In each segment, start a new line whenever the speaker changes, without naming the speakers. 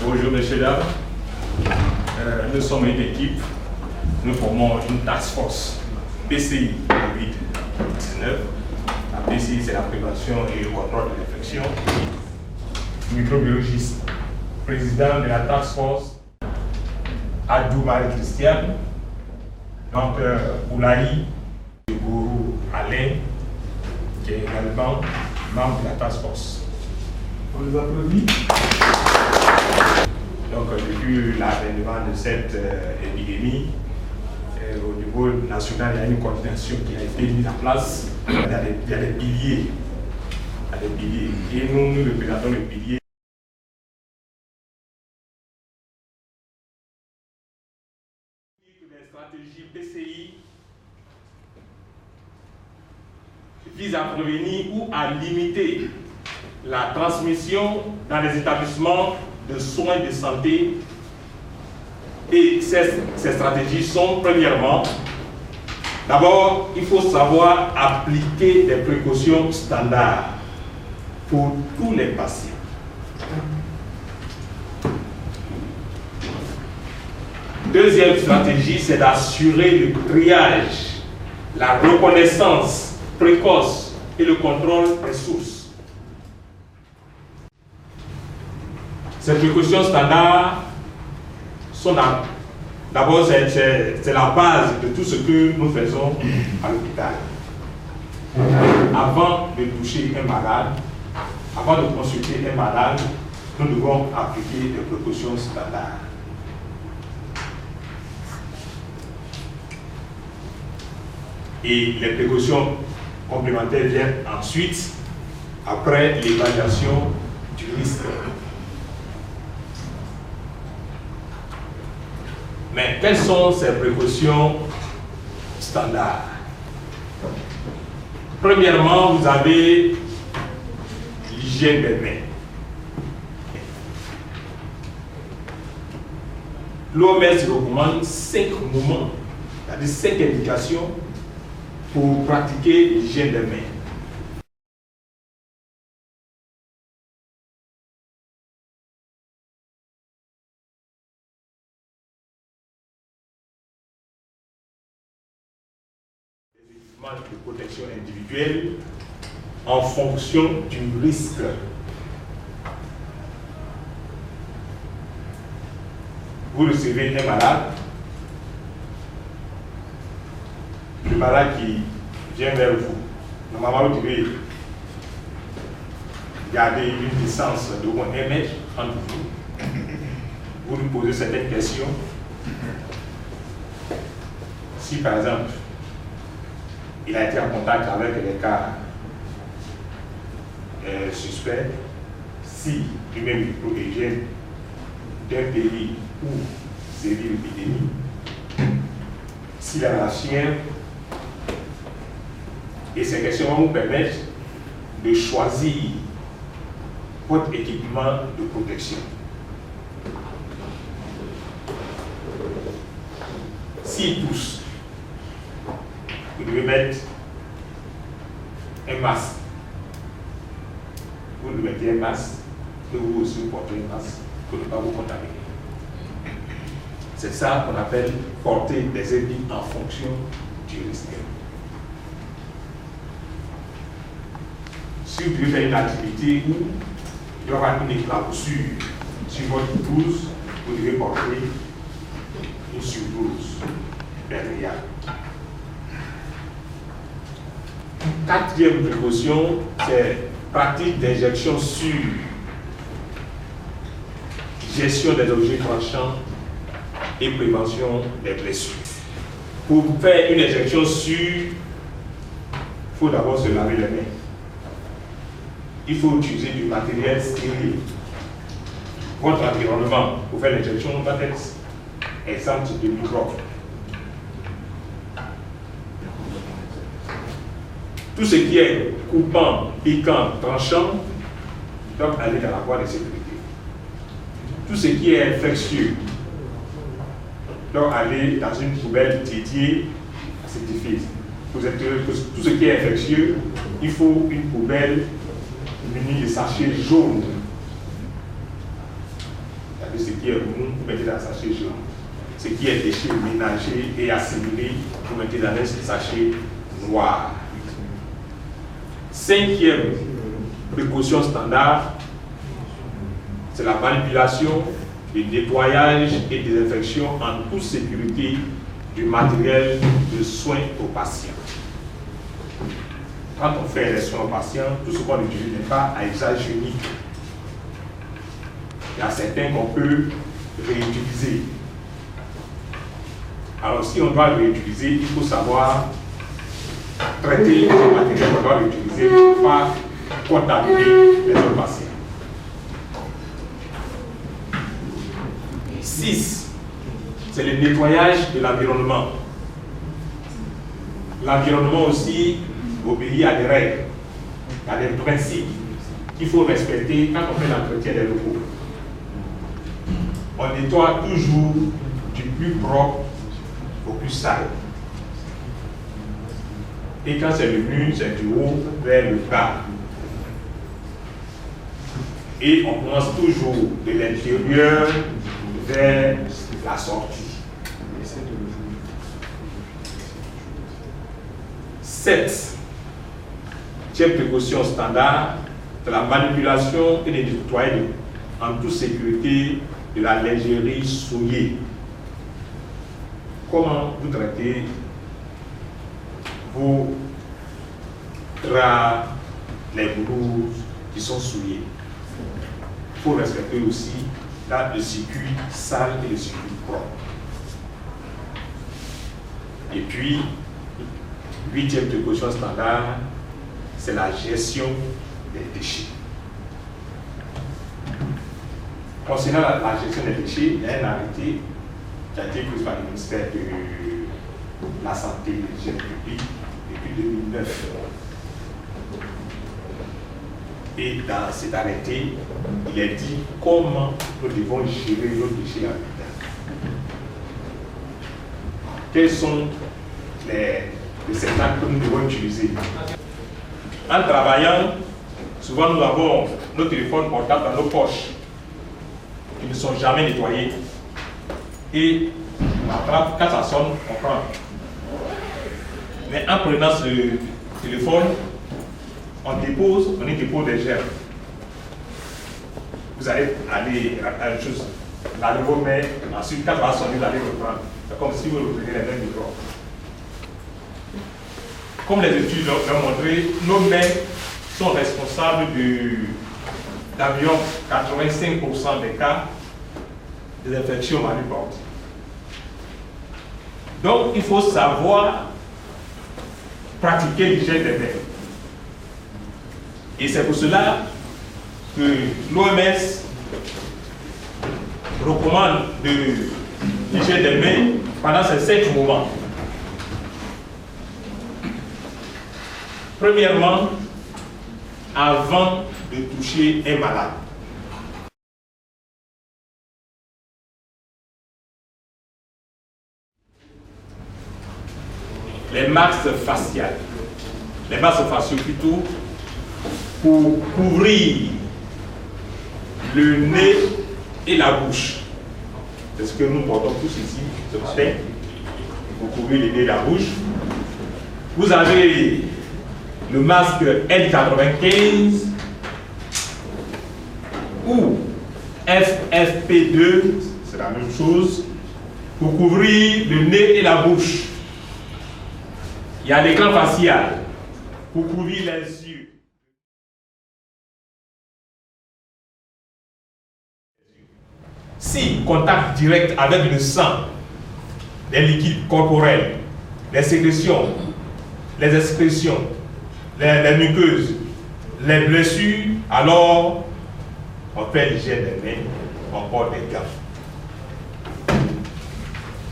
Bonjour messieurs, dames. Nous sommes une équipe. Nous formons une task force PCI Covid-19. La PCI, c'est la prévention et le contrôle de l'infection. Microbiologiste, président de la task force, Adou Marie-Christiane, Dr Oulaï Gourou Alain, qui est également membre de la task force. On les applaudit. Donc, depuis l'avènement de cette épidémie, au niveau national, il y a une coordination qui a été mise en place. Il y a des piliers. Et nous représentons les piliers. Les stratégies PCI visent à prévenir ou à limiter la transmission dans les établissements de soins de santé. Et ces stratégies sont, premièrement, d'abord, il faut savoir appliquer des précautions standards pour tous les patients. Deuxième stratégie, c'est d'assurer le triage, la reconnaissance précoce et le contrôle des sources. Ces précautions standards sont d'abord c'est la base de tout ce que nous faisons à l'hôpital. Avant de toucher un malade, avant de consulter un malade, nous devons appliquer des précautions standards. Et les précautions complémentaires viennent ensuite, après l'évaluation du risque. Mais quelles sont ces précautions standards? Premièrement, vous avez l'hygiène des mains. L'OMS recommande 5 moments, c'est-à-dire 5 indications pour pratiquer l'hygiène des mains. De protection individuelle en fonction du risque. Vous recevez un malade, le malade qui vient vers vous. Normalement, vous devez garder une distance de moins 1 mètre entre vous. Vous lui posez certaines questions. Si par exemple, il a été en contact avec les cas suspects, si lui-même il provient d'un pays où sévit l'épidémie, s'il a la fièvre, et ces questions vont vous permettre de choisir votre équipement de protection. S'il tousse, vous devez mettre un masque. Vous devez mettre un masque, que vous aussi portez un masque pour ne pas vous contaminer. C'est ça qu'on appelle porter des habits en fonction du risque. Si vous devez faire une activité où il y aura une éclaboussure sur votre blouse, vous devez porter une surblouse imperméable. Quatrième précaution, c'est pratique d'injection sûre, gestion des objets tranchants et prévention des blessures. Pour faire une injection sûre, il faut d'abord se laver les mains. Il faut utiliser du matériel stérile. Votre environnement pour faire l'injection doit être exempt de microbes. Tout ce qui est coupant, piquant, tranchant doit aller dans la voie de sécurité. Tout ce qui est infectieux doit aller dans une poubelle dédiée à cet édifice. Tout ce qui est infectieux, il faut une poubelle munie de sachets jaunes. c'est-à-dire ce qui est mou, vous mettez dans un sachet jaune. Ce qui est déchet ménagé et assimilé, vous mettez dans un sachet noir. Cinquième précaution standard, c'est la manipulation, le nettoyage et désinfection en toute sécurité du matériel de soins aux patients. Quand on fait les soins aux patients, tout ce qu'on utilise n'est pas à usage unique. Il y a certains qu'on peut réutiliser. Alors si on doit réutiliser, il faut savoir traiter les matériels qu'on doit réutiliser pour ne pas contaminer les autres patients. 6. C'est le nettoyage de l'environnement. L'environnement aussi obéit à des règles, à des principes qu'il faut respecter quand on fait l'entretien des locaux. On nettoie toujours du plus propre au plus sale. Et quand c'est le mur, c'est du haut vers le bas. Et on commence toujours de l'intérieur vers la sortie. 7. Précaution standard de la manipulation et le nettoyage en toute sécurité de la lingerie souillée. Comment vous traitez vos draps, les blouses qui sont souillés? Il faut respecter aussi le circuit sale et le circuit propre. Et puis, 8e précaution standard, c'est la gestion des déchets. Concernant la gestion des déchets, il y a un arrêté qui a été pris par le ministère de la Santé et de l'Hygiène publique depuis 2009. Et dans cet arrêté, il est dit comment nous devons gérer nos déchets à l'hôpital. Quels sont les secteurs que nous devons utiliser? En travaillant, souvent nous avons nos téléphones portables dans nos poches qui ne sont jamais nettoyés. Et on attrape, quand ça sonne, on prend. Mais en prenant ce téléphone, on y dépose des germes. Vous allez aller à une chose, laver vos mains, ensuite quand ça va sonner, vous allez reprendre. C'est comme si vous reprenez les mêmes microbes. Comme les études l'ont montré, nos mains sont responsables d'environ 85% des cas des infections manuportées. Donc, il faut savoir pratiquer l'hygiène des mains. Et c'est pour cela que l'OMS recommande l'hygiène des mains pendant ces 5 moments. Premièrement, avant de toucher un malade. Les masques faciales. Les masques faciaux plutôt pour couvrir le nez et la bouche. C'est ce que nous portons tous ici ce matin. Pour couvrir le nez et la bouche. Vous avez le masque N95 ou FFP2, c'est la même chose, pour couvrir le nez et la bouche. Il y a l'écran facial pour couvrir les yeux. Si contact direct avec le sang, les liquides corporels, les sécrétions, les excrétions, les muqueuses, les blessures, alors on fait l'hygiène des mains, on porte des gants.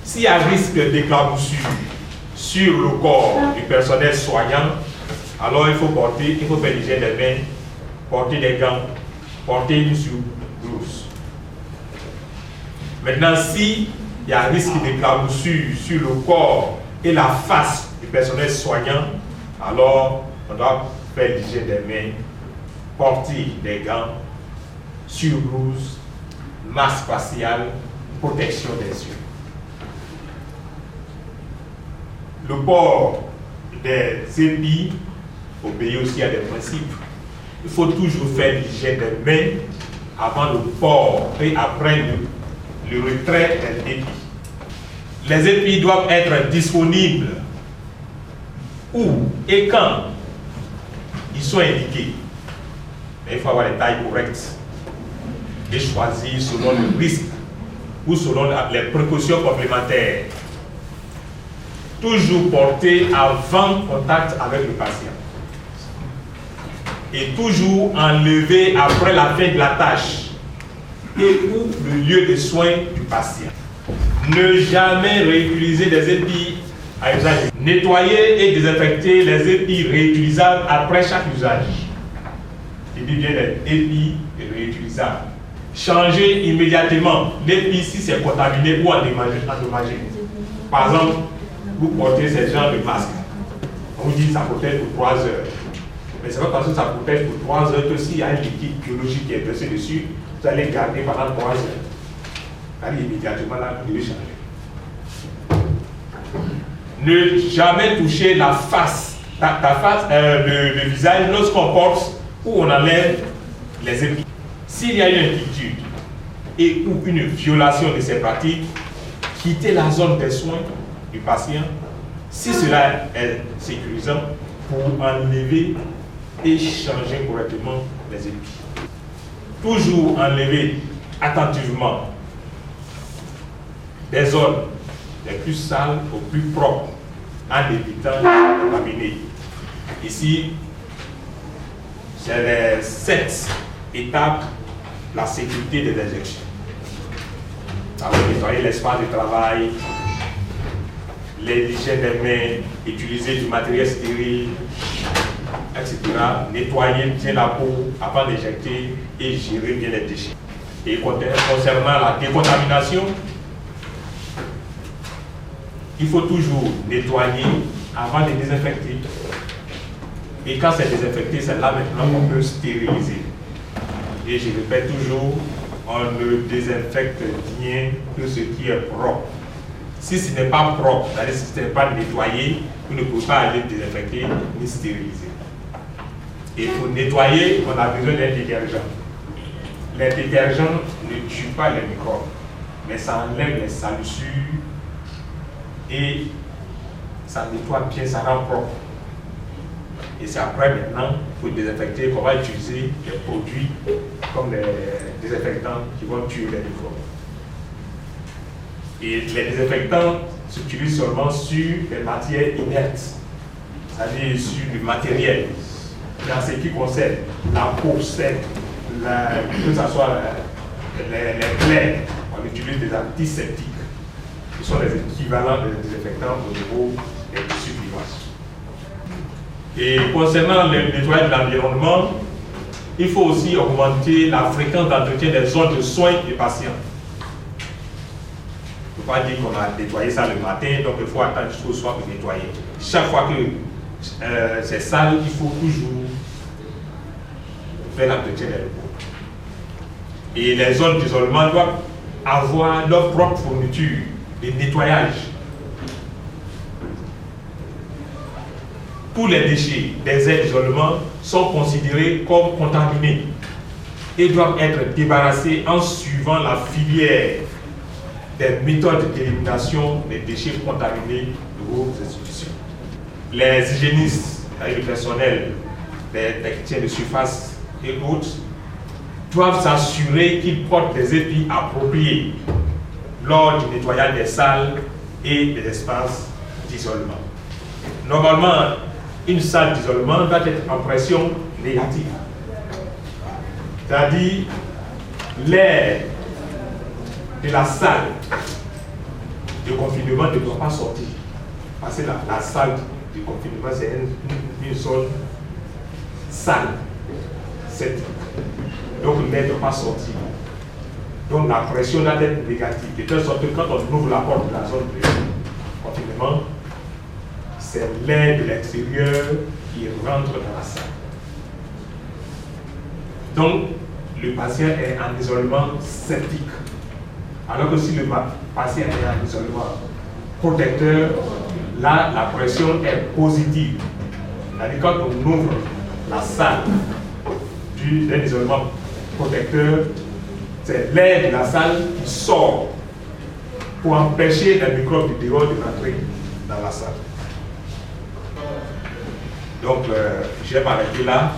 S'il y a risque d'éclaboussure sur le corps du personnel soignant, alors il faut faire l'hygiène des mains, porter des gants, porter une sous-blouse. Maintenant, s'il y a risque d'éclaboussure sur le corps et la face du personnel soignant, alors on doit faire l'hygiène des mains, porter des gants, sur blouse, masque facial, protection des yeux. Le port des épis obéit aussi à des principes. Il faut toujours faire l'hygiène des mains avant le port et après le retrait des épis. Les épis doivent être disponibles où et quand ils sont indiqués. Mais il faut avoir les tailles correctes et choisir selon le risque ou selon les précautions complémentaires. Toujours porter avant contact avec le patient. Et toujours enlever après la fin de la tâche et ou le lieu de soins du patient. Ne jamais réutiliser des épis à usage. Nettoyer et désinfecter les épis réutilisables après chaque usage. Il dit bien les épis réutilisables. Changer immédiatement l'épi si c'est contaminé ou endommagé. Par exemple, vous portez ce genre de masque. On vous dit que ça protège pour 3 heures. Mais c'est pas parce que ça protège pour 3 heures que s'il y a un liquide biologique qui est versé dessus, vous allez garder pendant 3 heures. Allez immédiatement là, vous devez changer. Ne jamais toucher la face, le visage lorsqu'on porte ou on enlève les épis. S'il y a une inquiétude et ou une violation de ces pratiques, quittez la zone des soins du patient si cela est sécurisant pour enlever et changer correctement les épis. Toujours enlever attentivement des zones les plus sales aux plus propres en évitant de contaminer. Ici, c'est les 7 étapes de la sécurité des injections. Ça va nettoyer l'espace de travail, l'hygiène des mains, utiliser du matériel stérile, etc. Nettoyer bien la peau avant d'injecter et gérer bien les déchets. Et concernant la décontamination, il faut toujours nettoyer avant de désinfecter. Et quand c'est désinfecté, c'est là maintenant qu'on peut stériliser. Et je répète toujours, on ne désinfecte rien que ce qui est propre. Si ce n'est pas propre, c'est-à-dire si ce n'est pas nettoyé, vous ne pouvez pas aller désinfecter ni stériliser. Et pour nettoyer, on a besoin d'un détergent. Les détergents ne tuent pas les microbes, mais ça enlève les salissures et ça nettoie bien, ça rend propre. Et c'est après maintenant, pour désinfecter, qu'on va utiliser des produits comme les désinfectants qui vont tuer les microbes. Et les désinfectants s'utilisent seulement sur les matières inertes, c'est-à-dire sur du matériel. Dans ce qui concerne la peau sec, que ce soit les plaies, on utilise des antiseptiques, qui sont les équivalents des désinfectants au niveau des tissus vivants. Et concernant le nettoyage de l'environnement, il faut aussi augmenter la fréquence d'entretien des zones de soins des patients. Il ne faut pas dire qu'on a nettoyé ça le matin, donc il faut attendre jusqu'au soir pour nettoyer. Chaque fois que c'est sale, il faut toujours faire l'entretien des locaux. Et les zones d'isolement doivent avoir leur propre fourniture de nettoyage. Tous les déchets des aires d'isolement sont considérés comme contaminés et doivent être débarrassés en suivant la filière des méthodes d'élimination des déchets contaminés de vos institutions. Les hygiénistes, le personnel, les techniciens de surface et autres, doivent s'assurer qu'ils portent des épis appropriés lors du nettoyage des salles et des espaces d'isolement. Normalement, une salle d'isolement doit être en pression négative. C'est-à-dire, l'air de la salle de confinement ne doit pas sortir. Parce que la salle de confinement, c'est une zone sale, septique. Donc l'air ne doit pas sortir. Donc la pression doit être négative. De telle sorte que quand on ouvre la porte de la zone de confinement, c'est l'air de l'extérieur qui rentre dans la salle. Donc, le patient est en isolement septique. Alors que si le patient est un isolement protecteur, là, la pression est positive. C'est-à-dire quand on ouvre la salle d'un isolement protecteur, c'est l'air de la salle qui sort pour empêcher les microbes du dehors de rentrer dans la salle. Donc, je vais m'arrêter là.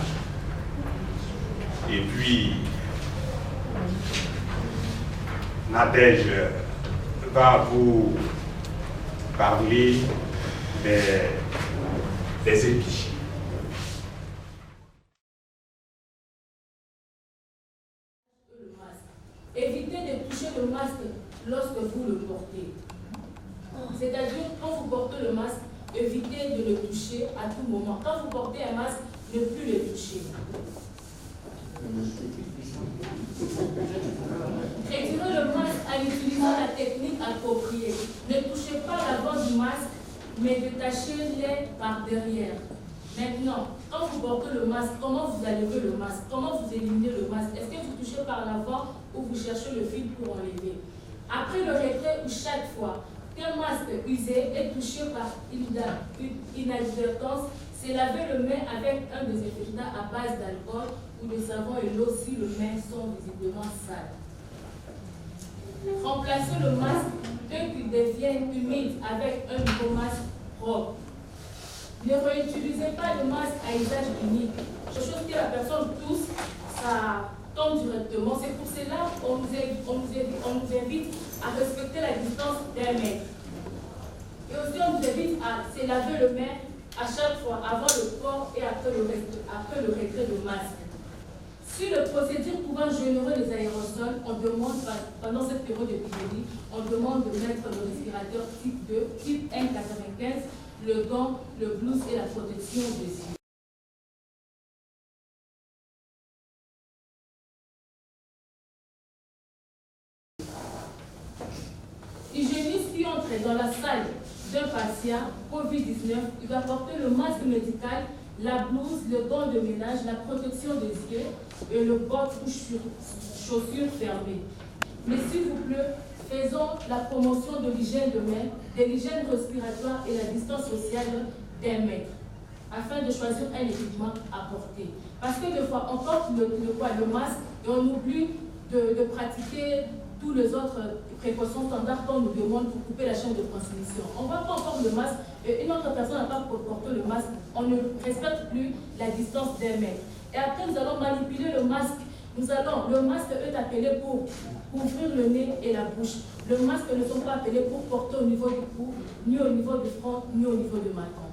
Et puis, Nadège va vous parler des épis.
Évitez de toucher le masque lorsque vous le portez. C'est-à-dire, quand vous portez le masque, évitez de le toucher à tout moment. Quand vous portez un masque, ne plus le toucher. Retirez le masque en utilisant la technique appropriée. Ne touchez pas l'avant du masque, mais détachez-les par derrière. Maintenant, quand vous portez le masque, comment vous enlevez le masque? Comment vous éliminez le masque? Est-ce que vous touchez par l'avant ou vous cherchez le fil pour enlever? Après le retrait ou chaque fois qu'un masque usé est touché par inadvertance, c'est laver le main avec un désinfectant à base d'alcool ou de savon et l'eau si les mains sont visiblement sales. Remplacez le masque dès qu'il devient humide avec un nouveau masque propre. Ne réutilisez pas le masque à usage unique. Chose que la personne tousse, ça tombe directement. C'est pour cela qu'on nous invite à respecter la distance d'1 mètre. Et aussi on nous invite à se laver le main à chaque fois, avant le port et après le retrait de masque. Si le procédure pouvant générer les aérosols, on demande, pendant cette période d'épidémie, on demande de mettre le respirateur type 2, type N95, le gant, le blouse et la protection des yeux. Hygiéniste qui entre dans la salle d'un patient COVID-19, il va porter le masque médical, la blouse, le gant de ménage, la protection des yeux et le bot ou chaussures fermées. Mais s'il vous plaît, faisons la promotion de l'hygiène de main, de l'hygiène respiratoire et la distance sociale d'1 mètre, afin de choisir un équipement à porter. Parce que des fois, on porte le masque et on oublie de pratiquer tous les autres précautions standards qu'on nous demande pour couper la chaîne de transmission. On ne va pas encore le masque et une autre personne n'a pas porté le masque. On ne respecte plus la distance d'1 mètre. Et après, nous allons manipuler le masque. Le masque est appelé pour couvrir le nez et la bouche. Le masque ne sont pas appelés pour porter au niveau du cou, ni au niveau du front, ni au niveau du menton.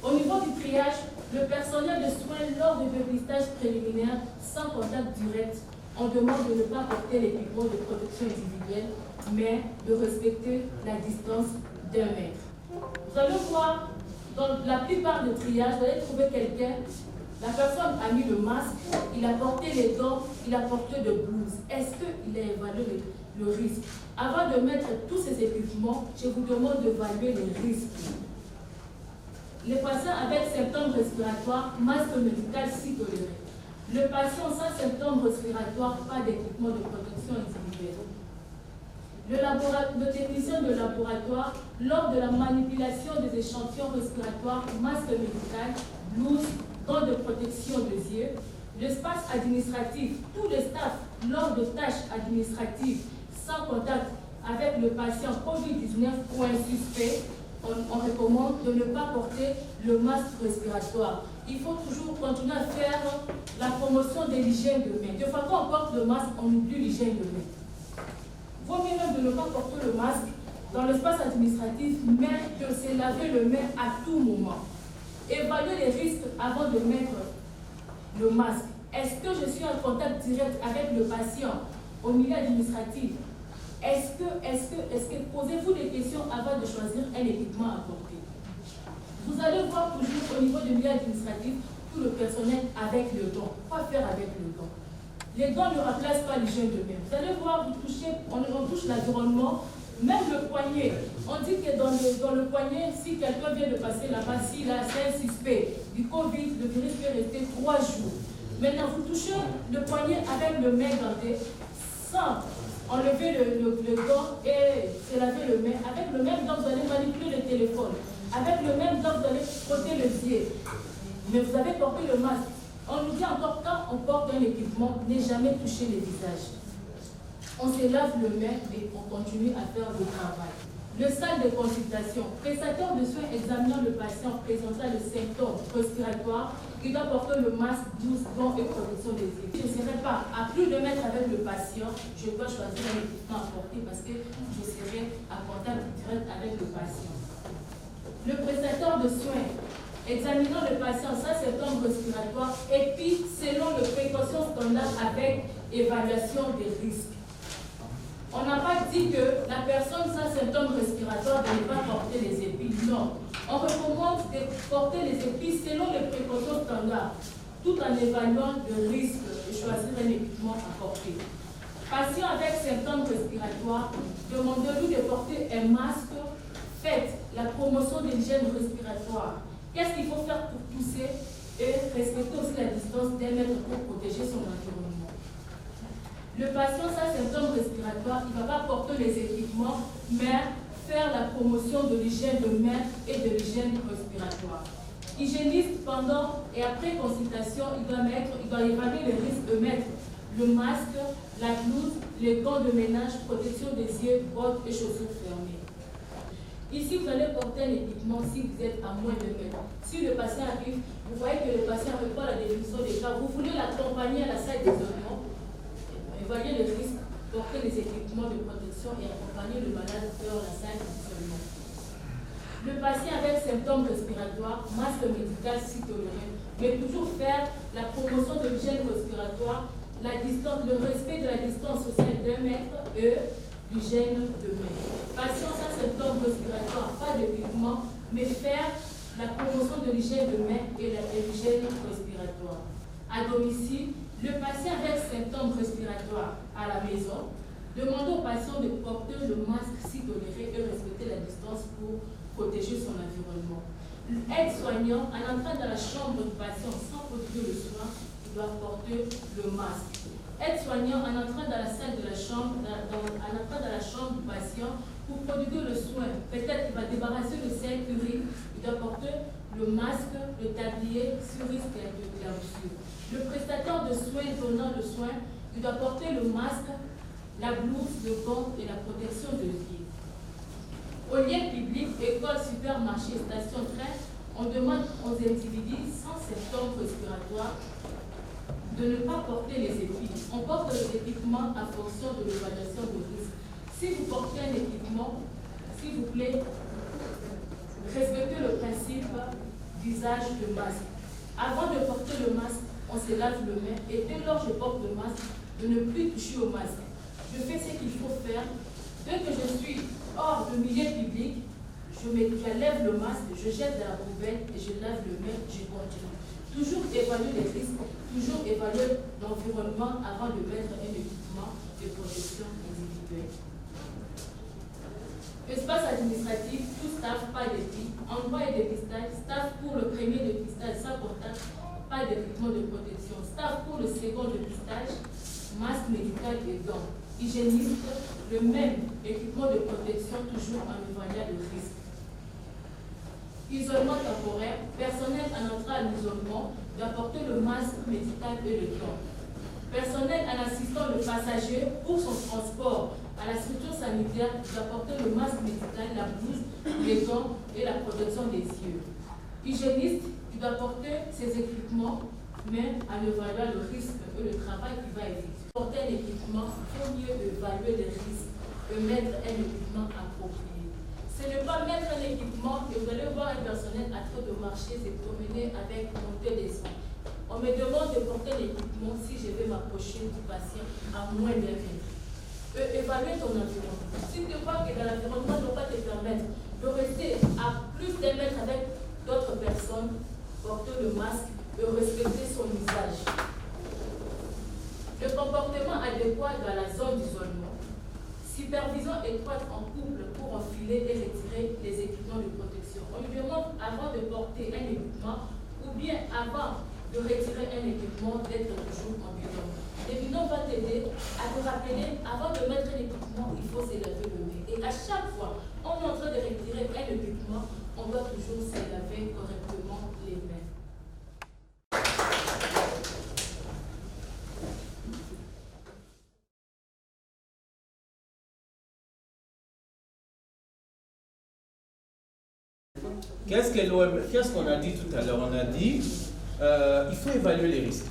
Au niveau du triage, le personnel de soins lors du dépistage préliminaire sans contact direct, on demande de ne pas porter l'équipement de protection individuelle, mais de respecter la distance d'1 mètre. Vous allez voir, dans la plupart des triages, vous allez trouver quelqu'un, la personne a mis le masque, il a porté les gants, il a porté de blouse. Est-ce qu'il a évalué le risque? Avant de mettre tous ces équipements, je vous demande d'évaluer les risques. Les patients avec symptômes respiratoires, masque médical si toléré. Le patient sans symptômes respiratoires, pas d'équipement de protection individuelle. Le technicien de laboratoire, lors de la manipulation des échantillons respiratoires, masque médical, blouse, gants de protection des yeux. L'espace administratif, tous les staffs, lors de tâches administratives sans contact avec le patient COVID-19 ou un suspect, on recommande de ne pas porter le masque respiratoire. Il faut toujours continuer à faire la promotion de l'hygiène de main. Des fois, quand on porte le masque, on oublie l'hygiène de main. Il vaut mieux même de ne pas porter le masque dans l'espace administratif, mais de se laver le main à tout moment. Évaluer les risques avant de mettre le masque. Est-ce que je suis en contact direct avec le patient au milieu administratif? Est-ce que posez-vous des questions avant de choisir un équipement à porter? Vous allez voir toujours au niveau du milieu administratif tout le personnel avec le gant. Quoi faire avec le gant? Les gants ne remplacent pas l'hygiène de main. Vous allez voir, on touche l'environnement, même le poignet. On dit que dans le poignet, si quelqu'un vient de passer là-bas, si là c'est un suspect du Covid, le virus peut rester 3 jours. Maintenant, vous touchez le poignet avec le main gantée, sans enlever le gant et se laver le main. Avec le même gant, vous allez manipuler le téléphone. Avec le même gant, vous allez frotter les yeux. Mais vous avez porté le masque. On nous dit encore, quand on porte un équipement, ne jamais toucher les visages. On se lave le main et on continue à faire le travail. Le salle de consultation. Prestataire de soins examinant le patient présentant les symptômes respiratoires, il doit porter le masque, 12 gants et protection des yeux. Je ne serai pas à plus de mètres avec le patient, je dois choisir un équipement à porter parce que je serai à contact direct avec le patient. Le prestataire de soins examinant le patient sans symptômes respiratoires et puis selon les précautions standards avec évaluation des risques. On n'a pas dit que la personne sans symptômes respiratoires ne doit pas porter les épis. Non. On recommande de porter les épis selon les précautions standards, tout en évaluant le risque de choisir un équipement à porter. Patient avec symptômes respiratoires, demandez-lui de porter un masque. Faites la promotion de l'hygiène respiratoire. Qu'est-ce qu'il faut faire pour tousser et respecter aussi la distance d'1 mètre pour protéger son environnement. Le patient sans symptômes respiratoires, il ne va pas porter les équipements, mais faire la promotion de l'hygiène de main et de l'hygiène respiratoire. Hygiéniste, pendant et après consultation, il doit évaluer les risques de mettre le masque, la blouse, les gants de ménage, protection des yeux, bottes et chaussures fermées. Ici, vous allez porter un équipement si vous êtes à moins de mètres. Si le patient arrive, vous voyez que le patient n'arrive pas à la définition des cas, vous voulez l'accompagner à la salle d'isolement, évaluer les risques, porter les équipements de protection et accompagner le malade vers la salle d'isolement. Le patient avec symptômes respiratoires, masque médical si toléré, mais toujours faire la promotion de l'hygiène respiratoire, le respect de la distance sociale d'1 mètre et l'hygiène de main. Patient sans symptômes respiratoires, pas d'équipement, mais faire la promotion de l'hygiène de main et l'hygiène respiratoire. À domicile, le patient avec symptômes respiratoires à la maison, demandez au patient de porter le masque si toléré et respecter la distance pour protéger son environnement. L'aide-soignant, en entrant dans la chambre du patient sans prodiguer le soin, il doit porter le masque. Aide-soignant, en entrant dans la salle de la chambre, en entrant dans la chambre du patient, pour prodiguer le soin, peut-être qu'il va débarrasser le sel urine, il doit porter le masque, le tablier, sur risque de clausure. Le prestataire de soins donnant le soin, il doit porter le masque, la blouse, le gant et la protection de yeux. Au lieu public, école, supermarché, station, train, on demande aux individus sans symptômes respiratoires de ne pas porter les épis. On porte les équipements en fonction de l'évaluation de risque. Si vous portez un équipement, s'il vous plaît, respectez le principe d'usage de masque. Avant de porter le masque, on se lave le main et dès lors que je porte le masque, de ne plus toucher au masque. Je fais ce qu'il faut faire. Dès que je suis hors du milieu public, je lève le masque, je jette dans la poubelle et je lave le main, je continue. Toujours évaluer les risques, toujours évaluer l'environnement avant de mettre un équipement de protection individuelle. Espace administratif, tout staff, pas d'épis. Endroit et dépistage, staff pour le premier dépistage sans contact, pas d'équipement de protection. Staff pour le second dépistage, masque médical et gants. Hygiéniste, le même équipement de protection, toujours en évaluant le risque. Isolement temporaire, personnel en entrant à l'isolement doit porter le masque médical et le gant. Personnel en assistant le passager pour son transport à la structure sanitaire doit porter le masque médical, la blouse, les gants et la protection des yeux. Hygiéniste, il doit porter ses équipements, mais en évaluant le risque et le travail qu'il va éviter. Porter un équipement, il faut mieux évaluer les risques et mettre un équipement approprié. Ce n'est pas mettre un équipement et vous allez voir un personnel à trop de marcher, se promener avec monter des soins. On me demande de porter l'équipement si je vais m'approcher du patient à moins d'un mètre. Évaluer ton environnement. Si tu vois que dans l'environnement ne va pas te permettre de rester à plus d'un mètre avec d'autres personnes, porter le masque et respecter son usage. Le comportement adéquat dans la zone d'isolement. Supervision étroite en couple pour enfiler et retirer les équipements de protection. On lui demande avant de porter un équipement ou bien avant de retirer un équipement d'être toujours en bilan. L'équipement va t'aider à te rappeler, avant de mettre l'équipement, il faut se laver le nez. Et à chaque fois, on est en train de retirer un équipement, on doit toujours se laver correctement les mains.
Qu'est-ce qu'on a dit tout à l'heure? On a dit il faut évaluer les risques.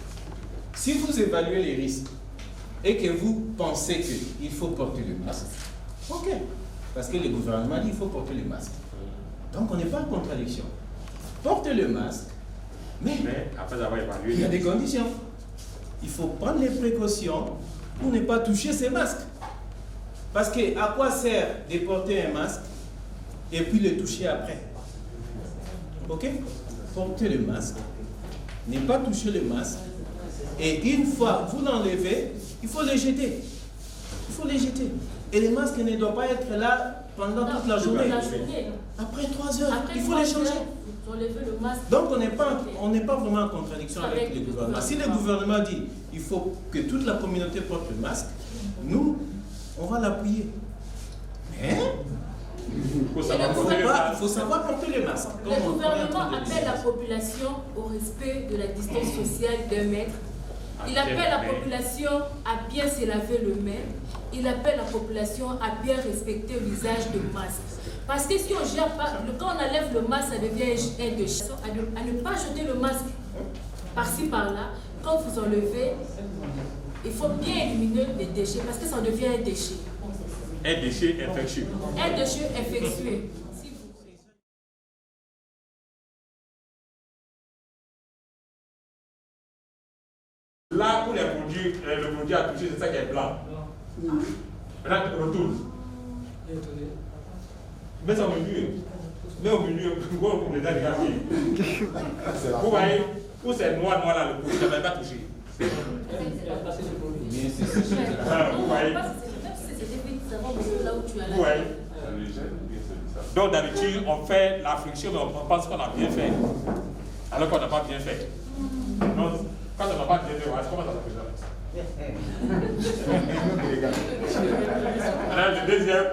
Si vous évaluez les risques et que vous pensez qu'il faut porter le masque, ok. Parce que le gouvernement dit qu'il faut porter le masque. Donc on n'est pas en contradiction. Portez le masque, mais
après avoir évalué,
il y a des conditions. Il faut prendre les précautions pour ne pas toucher ces masques. Parce que à quoi sert de porter un masque et puis le toucher après? Ok? Portez le masque, ne pas toucher le masque, et une fois vous l'enlevez, il faut le jeter. Il faut le jeter. Et le masque ne doit pas être là pendant toute la journée. Après 3 heures, il faut les changer.
Le masque.
Donc on n'est pas vraiment en contradiction avec le gouvernement. Si le gouvernement dit il faut que toute la communauté porte le masque, nous, on va l'appuyer. Mais il faut savoir porter le masque.
Le gouvernement appelle la population au respect de la distance sociale d'1 mètre. Il appelle la population à bien se laver le main. Il appelle la population à bien respecter l'usage de masque. Parce que si on gère pas, quand on enlève le masque, ça devient un déchet. À ne pas jeter le masque par-ci par-là. Quand vous enlevez, il faut bien éliminer les déchets parce que ça devient un déchet.
Un déchet infectieux.
Un déchet infectieux.
Là où le produit a touché, c'est ça qui est blanc. Maintenant, retourne. Mets ça au milieu. Mets au milieu. Vous voyez, où c'est noir là, le produit n'avait pas touché. Vous voyez. Vous voyez. Donc d'habitude, on fait la friction, mais on pense qu'on a bien fait. Alors qu'on n'a pas bien fait. Donc, quand on n'a pas bien fait, comment ça s'appelle? Le deuxième.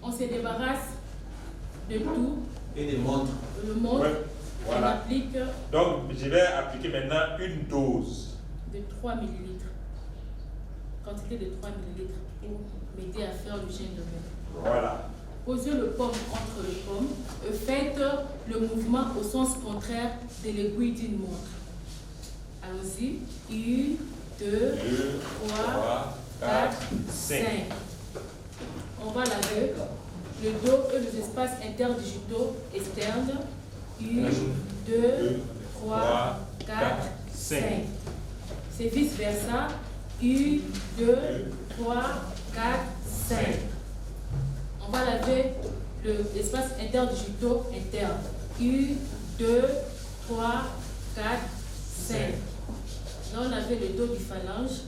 On se débarrasse de tout.
Et des montres.
Le montre.
Ouais, voilà.
On applique.
Donc, je vais appliquer maintenant une dose.
De 3 ml. Quantité de 3 ml pour m'aider à faire l'hygiène de main.
Voilà.
Posez le paume entre les paumes et faites le mouvement au sens contraire de l'aiguille d'une montre. Allons-y. 1, 2, 3, 4, 5. On va laver le dos et les espaces interdigitaux externes. 1, 2, 3, 4, 5. C'est vice versa. 1, 2, 3, 4, 5. On va laver l'espace interdigitaux interne. 1, 2, 3, 4, 5. Là, on avait le dos du phalange.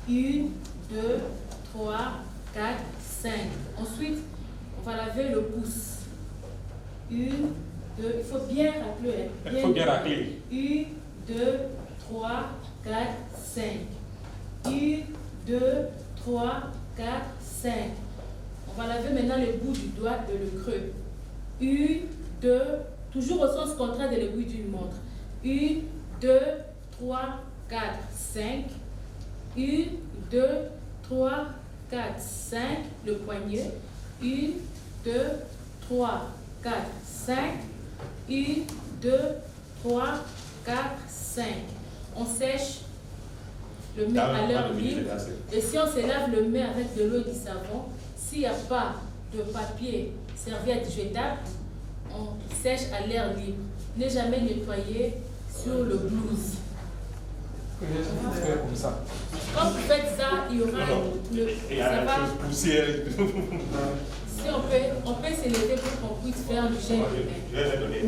1, 2, 3, 4, 5. Ensuite, on va laver le pouce. 1, 2, il faut bien racler.
Il faut bien racler.
1, 2, 3, 4, 5. 1, 2, 3, 4, 5. On va laver maintenant le bout du doigt et le creux. 1, 2, toujours au sens contraire de l'aiguille d'une montre. 1, 2, 3, 4, 5. 1, 2, 3, 4, 5. Le poignet. 1, 2, 3, 4, 5. 1, 2, 3, 4, 5. On sèche le main à l'air libre. Et si on se lave le main avec de l'eau et du savon, s'il n'y a pas de papier, serviette jetable, on sèche à l'air libre. Ne jamais nettoyer sur le blouse.
Comme ça.
Quand vous faites ça, il y aura ça va.
Poussière.
Si on peut se lever pour qu'on puisse faire le gel.
Je vais les donner.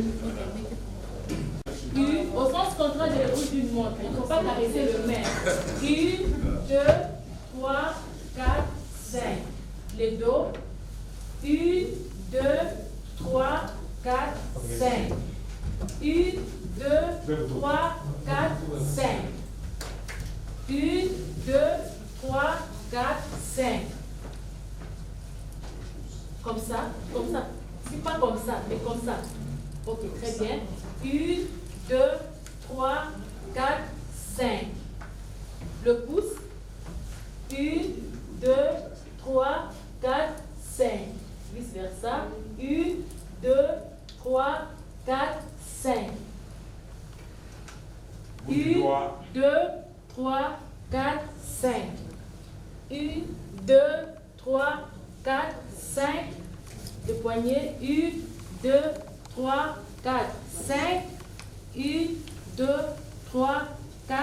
Au sens contraire de l'aiguille d'une montre, il ne faut pas caresser le main. 1, 2, 3, 4, 5. Les dos. 1, 2, 3, 4, 5. 1, 2, 3, 4, 5. ça, comme ça. C'est pas comme ça, mais comme ça. Ok, très bien. 1, 2, 3, 4, 5. Le pouce. 1, 2, 3, 4, 5. Vice versa. 1, 2, 3, 4, 5. 1, 2, 3, 4, 5. 1, 2, 3, 4, 5. Le poignet. 1, 2, 3, 4, 5. 1, 2, 3, 4,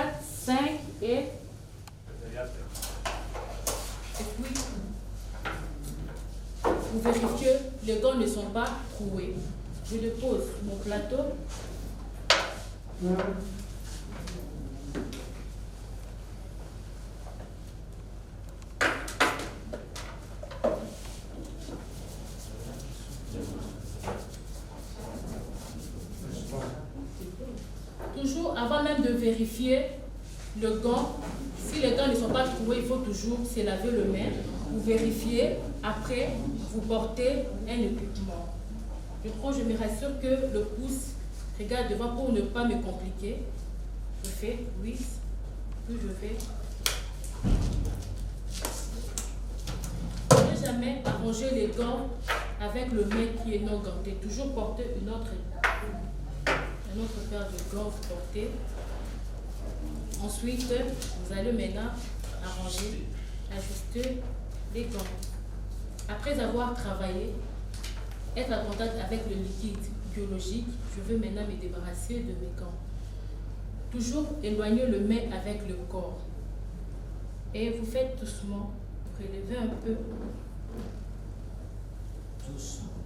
5 et puis vous vérifiez, les gants ne sont pas troués. Je dépose mon plateau. Toujours, avant même de vérifier le gant, si les gants ne sont pas troués, il faut toujours se laver le main. Vous vérifiez, après, vous portez un équipement. Je me rassure que le pouce regarde devant pour ne pas me compliquer. Je fais, oui, puis je fais. Ne jamais arranger les gants avec le main qui est non ganté. Toujours porter une autre paire de gants, vous portez. Ensuite, vous allez maintenant arranger, ajuster les gants. Après avoir travaillé, être en contact avec le liquide biologique, je veux maintenant me débarrasser de mes gants. Toujours éloigner le main avec le corps. Et vous faites doucement, relevez un peu.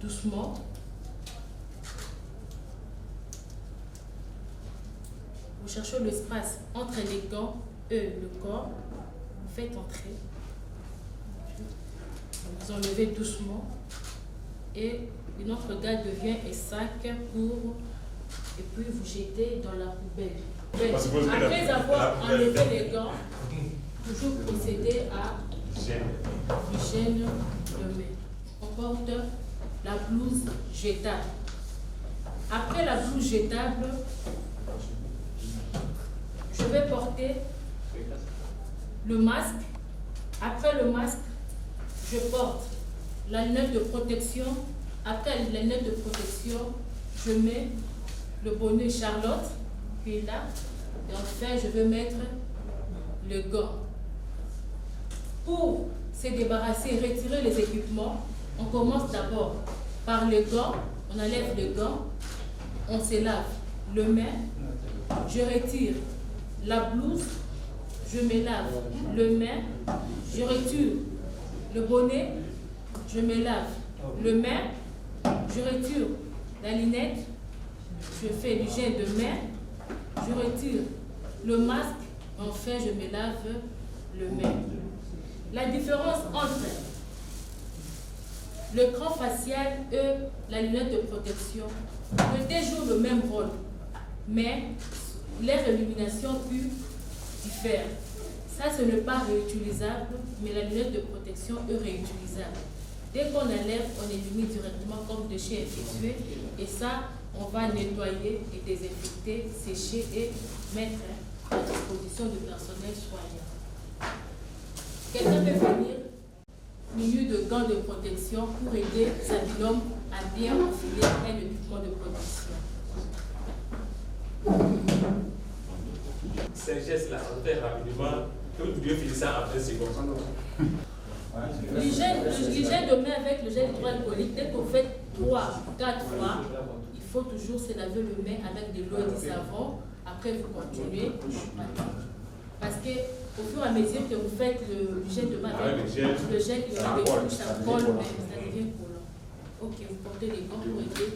Doucement. Vous cherchez l'espace entre les gants et le corps. Vous faites entrer. Vous enlevez doucement. Et notre gars devient un sac et puis vous jetez dans la poubelle. Après avoir enlevé les gants, toujours procéder à l'hygiène de main. On porte la blouse jetable. Après la blouse jetable, je vais porter le masque. Après le masque, je porte la lunette de protection. Après la lunette de protection, je mets le bonnet Charlotte, puis là, et enfin je vais mettre le gant. Pour se débarrasser, retirer les équipements, on commence d'abord par le gant, on enlève le gant, on se lave le main, je retire la blouse, je me lave le main, je retire le bonnet, je me lave le main, je retire la lunette, je fais l'hygiène de main, je retire le masque, enfin je me lave le main. La différence entre le cran facial et la lunette de protection jouent le même rôle, mais leur illumination peut diffère. Ça, ce n'est pas réutilisable, mais la lunette de protection est réutilisable. Dès qu'on enlève, on élimine directement comme déchet infectieux et ça, on va nettoyer et désinfecter, sécher et mettre à disposition du personnel soignant. Quelqu'un peut venir muni de gants de protection pour aider sa binôme à bien enfiler un équipement de protection.
Ces gestes-là, on fait rapidement, que vous devez finir ça en 1 seconde.
L'hygiène de main avec le gel hydroalcoolique, dès que vous faites 3, 4 fois, il faut toujours se laver le main avec de l'eau et du savon. Après, vous continuez. Parce que au fur et à mesure que vous faites l'hygiène de main avec le gel, il y aura des couches, ça colle, mais ça devient collant. Ok, vous portez les gants pour aider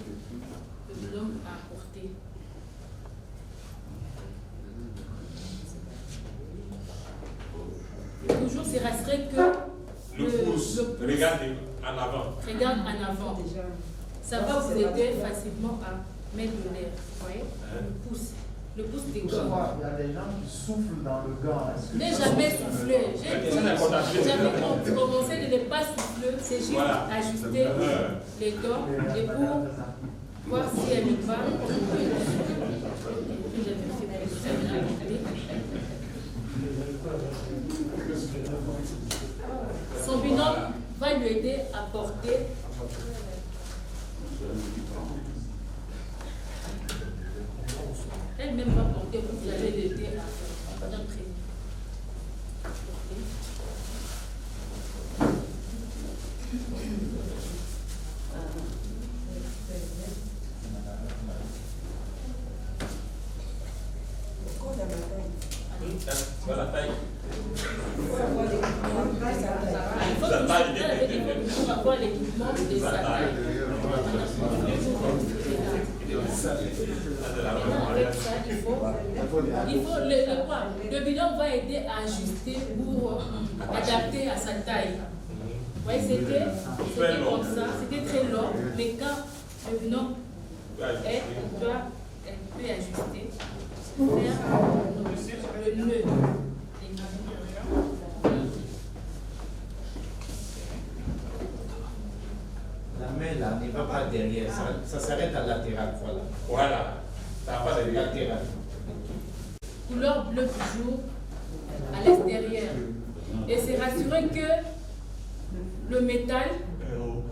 le bonhomme à porter. Toujours se rassurer que
le pouce, regarde en avant.
Regarde en avant. Ça va vous aider facilement à mettre de l'air. Vous voyez? Le pouce. le pouce des
Il y
gants.
a des gens qui soufflent dans le gant.
N'ai jamais soufflé. J'ai commencé de ne pas souffler, c'est juste ajuster les gants et pour voir si elle me va. Son binôme va lui aider à porter. Elle-même va porter, vous allez l'aider à entrer.
La taille.
Il faut avoir l'équipement de sa taille. Avec ça, il faut le bidon va aider à ajuster pour adapter à sa taille. Vous voyez, c'était comme ça, c'était très long, mais quand le bidon elle peut ajuster pour faire le nœud.
La main là ne va pas derrière, ça s'arrête à latéral, voilà.
Voilà, ça va pas de
Latéral.
Couleur bleue toujours à l'extérieur. Et c'est rassurant que le métal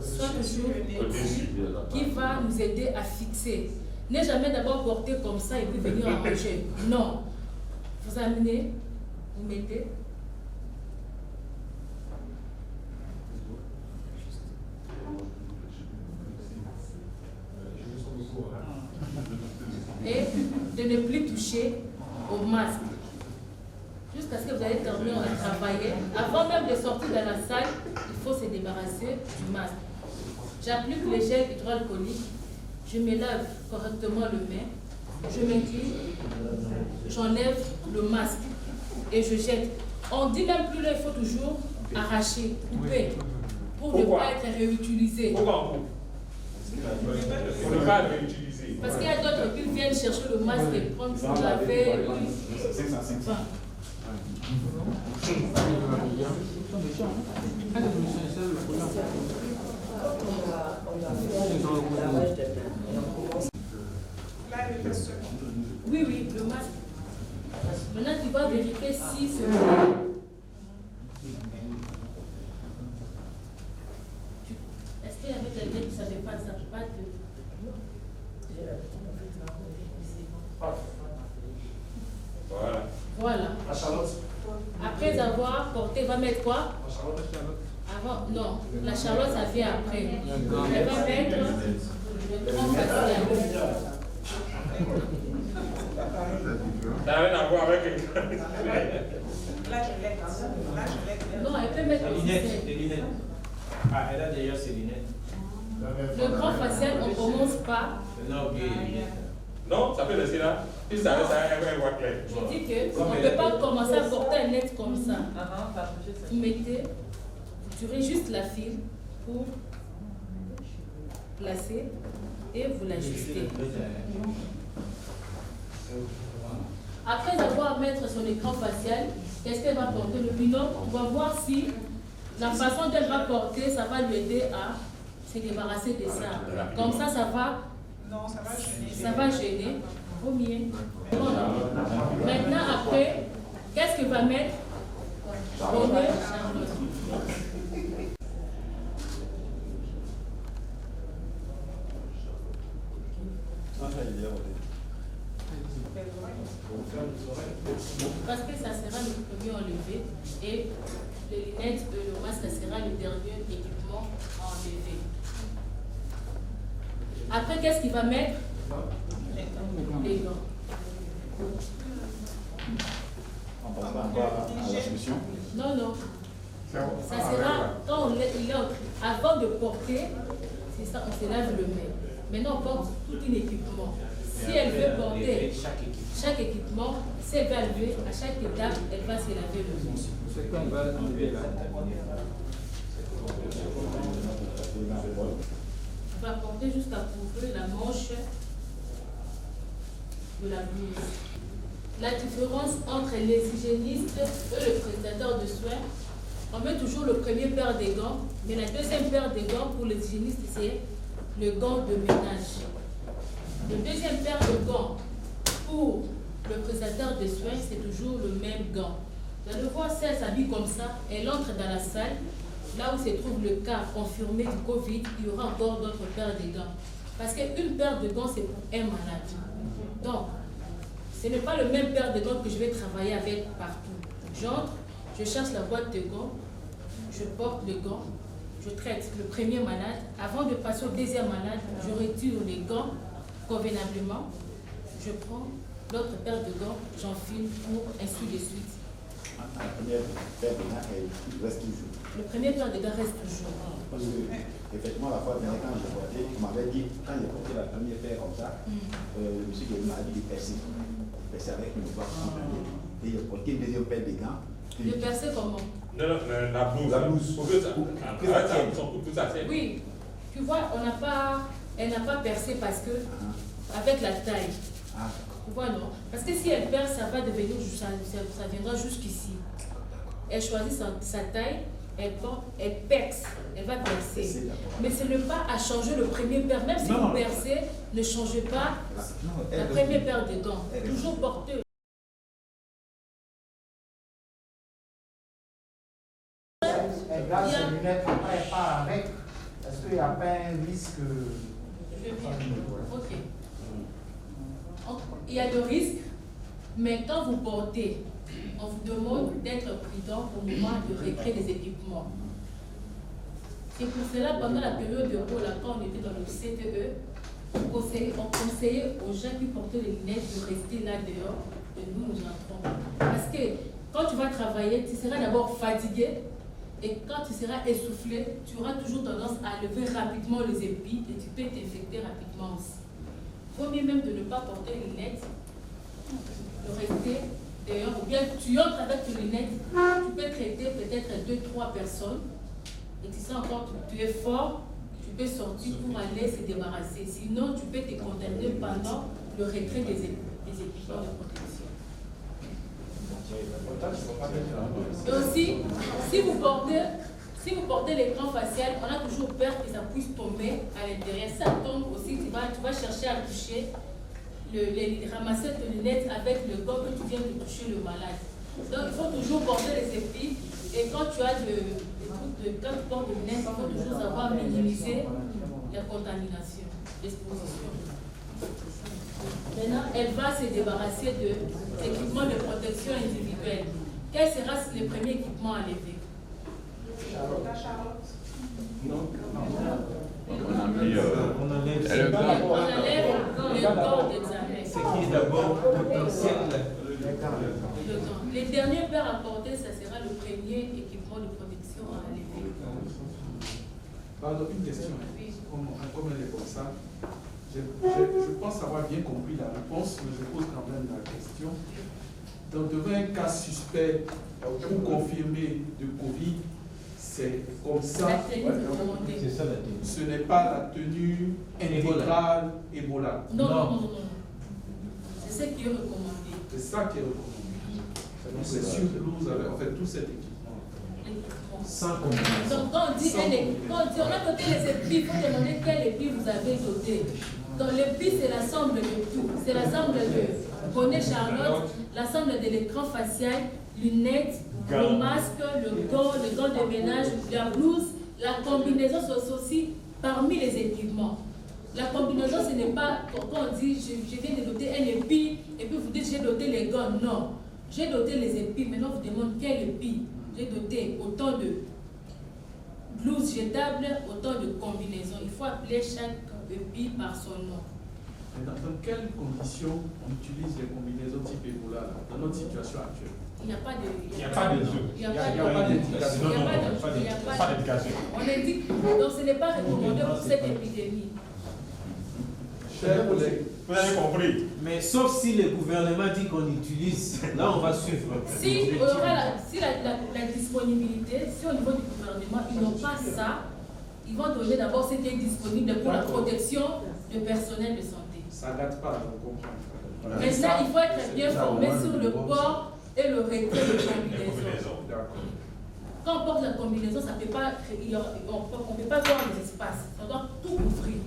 soit toujours au-dessus, qui va nous aider à fixer. Ne jamais d'abord porter comme ça et puis venir arranger. Non. Vous amenez, vous mettez. Et de ne plus toucher au masque. Jusqu'à ce que vous allez terminer de travailler. Avant même de sortir de la salle, il faut se débarrasser du masque. J'applique le gel hydroalcoolique, je me lave correctement le main, je m'incline, j'enlève le masque et je jette. On dit même plus là, il faut toujours arracher, couper, pour ne pas être réutilisé.
Pourquoi on coupe? On ne peut pas réutiliser.
Parce qu'il y a d'autres qui viennent chercher le masque et prendre pour laver. Enfin, oui, oui, le masque. Maintenant, tu vas vérifier si c'est Est-ce qu'il y avait quelqu'un qui ne savait pas ça? Pas de...
Voilà.
Voilà.
La Charlotte.
Après avoir porté, va mettre quoi?
La Charlotte.
Avant, non, la Charlotte, ça vient après. Elle va mettre le grand facial.
Ça n'a rien à voir avec
Non, elle peut mettre
Les
le
lunettes,
système.
les lunettes. Ah, elle a déjà ses lunettes.
Le grand facial, on ne commence pas.
Non, ok, les lunettes.
Non, ça peut laisser là. Si ça elle voit clair.
Je dis qu'on ne peut pas commencer à porter un net comme ça. Vous mettez, vous tirez juste la file pour placer et vous l'ajustez. Après avoir mettre son écran facial, qu'est-ce qu'elle va porter? Le binôme, on va voir si la façon dont elle va porter, ça va lui aider à se débarrasser de ça. Comme ça, ça va gêner. Ça va gêner. Au mieux. Voilà. Maintenant, après, qu'est-ce qu'il va mettre? Charlotte. Parce que ça sera le premier enlevé et les lunettes, le masque, ça sera le dernier équipement à enlever. Après, qu'est-ce qu'il va mettre? Les gants.
On passe pas encore à la solution.
Non, non. Ça sera, quand on est avant de porter, c'est ça, on se lave le main. Maintenant, on porte tout un équipement. Si elle veut porter chaque équipement, si elle va lever, à chaque étape, elle va se laver le main.
C'est quand on va enlever là.
On va porter jusqu'à couvrir la manche. de la blouse. La différence entre les hygiénistes et le prestataire de soins, on met toujours le premier paire de gants, mais la deuxième paire de gants pour les hygiénistes, c'est le gant de ménage. Le deuxième paire de gants pour le prestataire de soins, c'est toujours le même gant. Vous allez voir, si elle s'habille comme ça, elle entre dans la salle, là où se trouve le cas confirmé du Covid, il y aura encore d'autres paires de gants. Parce qu'une paire de gants, c'est pour un malade. Donc, ce n'est pas le même paire de gants que je vais travailler avec partout. J'entre, je cherche la boîte de gants, je porte le gant, je traite le premier malade. Avant de passer au deuxième malade, je retire les gants convenablement. Je prends l'autre paire de gants, j'enfile pour ainsi de suite.
La première paire de gants, elle reste toujours.
Le premier paire de gants reste toujours.
Parce que, effectivement, la fois dernière, quand j'ai porté, on m'avait dit, quand j'ai porté la première paire comme ça, le monsieur qui m'a dit de percer. Percer avec une voix. Et il a porté une deuxième paire de gants.
Le percer comment?
Non, non, la blouse.
La blouse.
Pour que ça tienne.
Oui, tu vois, elle n'a pas percé parce que, avec la taille. Tu vois, non? Parce que si elle perce, ça va devenir, ça viendra jusqu'ici. Elle choisit sa taille, elle porte, elle perce, elle va percer. Mais ce n'est pas à changer le premier paire. Même si vous percez, ne changez pas la première paire de gants. Toujours porteux.
Elle garde ses lunettes, après elle part avec. Est-ce qu'il n'y a pas un risque?
Ok. Il y a le risque, mais quand vous portez, on vous demande d'être prudent au moment de retrait des équipements. C'est pour cela, pendant la période de repos, quand on était dans le CTE, on conseillait aux gens qui portaient les lunettes de rester là dehors, et nous entrons. Parce que quand tu vas travailler, tu seras d'abord fatigué, et quand tu seras essoufflé, tu auras toujours tendance à lever rapidement les épis et tu peux t'infecter rapidement aussi. Il vaut mieux même de ne pas porter les lunettes, de rester dehors, ou bien tu entres avec tes lunettes, tu peux traiter peut-être 2-3 personnes, et tu sais encore, tu es fort, tu peux sortir pour aller se débarrasser. Sinon, tu peux te contaminer pendant le retrait des équipements de protection. Et aussi, si vous portez l'écran facial, on a toujours peur que ça puisse tomber à l'intérieur. Ça tombe aussi, tu vas chercher à toucher, ramasser tes lunettes avec le gant que tu viens de toucher le malade. Donc il faut toujours porter les épis. Et quand tu as quand tu portes des lunettes, il faut toujours savoir minimiser la contamination, l'exposition. Maintenant, elle va se débarrasser de l'équipement de protection individuelle. Quel sera le premier équipement à lever?
On a mis
On enlève
le gant.
On enlève le gant d'examen.
ce qui est d'abord potentiel.
Le gant. Les derniers paires à porter, ça sera le premier équipement de protection à lever.
Pardon, une question.
Oui.
Comme elle est comme ça, je pense avoir bien compris la réponse, mais je pose quand même la question. Donc, devant un cas suspect ou confirmé de Covid, c'est comme ça.
La tenue recommandée.
C'est ça la tenue.
Ce n'est pas la tenue intégrale Ebola.
Non. C'est ce qui est recommandé.
C'est ça qui est recommandé. Donc, c'est sur blouse avec en fait tout cet équipement.
Sans combinaison.
Donc, quand on dit on a doté les épis, il faut demander quel épi vous avez doté. Donc, l'épi, c'est l'ensemble de tout. C'est l'ensemble de bonnet Charlotte, l'ensemble de l'écran facial, lunettes, le masque, le gant de ménage, la blouse, la combinaison, c'est aussi parmi les équipements. La combinaison, ce n'est pas quand on dit je viens de doter un épi et puis vous dites j'ai doté les gants. Non, j'ai doté les épis. Maintenant, vous demandez quel épi. J'ai doté autant de blouses jetables, autant de combinaisons. Il faut appeler chaque épi par son nom.
Et dans quelles conditions on utilise les combinaisons type Ebola là, dans notre situation actuelle?
Il n'y a pas de.
Il n'y a pas de.
Il n'y a pas d'indication. On indique. Donc ce n'est pas recommandé pour cette épidémie.
Chers collègues,
Vous avez compris?
Mais sauf si le gouvernement dit qu'on utilise, là on va suivre.
Si la disponibilité, si au niveau du gouvernement, ils n'ont pas ça, ils vont donner d'abord ce qui est disponible pour la protection du personnel de santé.
Ça gâte pas, on comprend.
Maintenant, il faut être bien formé sur le port et le retrait de combinaison.
D'accord.
Quand on porte la combinaison, ça peut pas, on ne peut pas voir les espaces. Ça doit tout couvrir.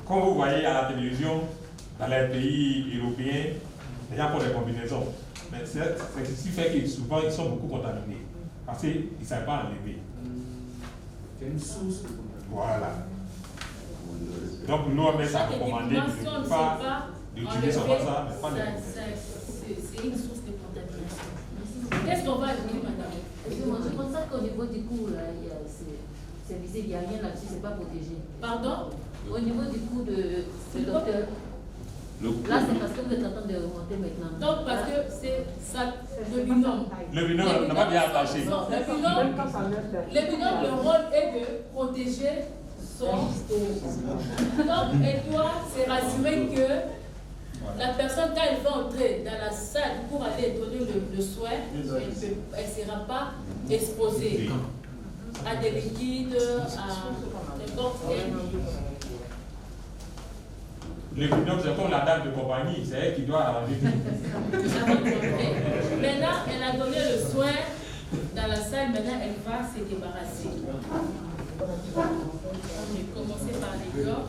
Comme vous voyez à la télévision, dans les pays européens, les gens portent des combinaisons. Mais c'est ce qui fait que souvent ils sont beaucoup contaminés. Parce qu'ils ne savent pas enlever.
C'est une source de contamination.
Voilà. Donc l'OMS a recommandé de ne pas d'utiliser son ça, mais pas de.
C'est une source de contamination. Qu'est-ce qu'on va ajouter, madame?
Je constate qu'au niveau du cours, c'est visé, il n'y a rien là-dessus, c'est pas protégé.
Pardon?
Au niveau du cours de docteur, là c'est parce que vous êtes en train de remonter maintenant.
Donc parce que c'est ça, le binôme.
Le binôme n'a pas bien attaché.
Non, le binôme, le rôle est de protéger son dos. Donc elle doit se rassurer que la personne, quand elle va entrer dans la salle pour aller donner le soin, elle ne sera pas exposée à des liquides, à n'importe quel.
Le binôme, c'est comme la dame de compagnie, c'est elle qui doit arranger tout.
Maintenant, elle a donné le soin dans la salle, maintenant elle va se débarrasser. J'ai commencé par les gants.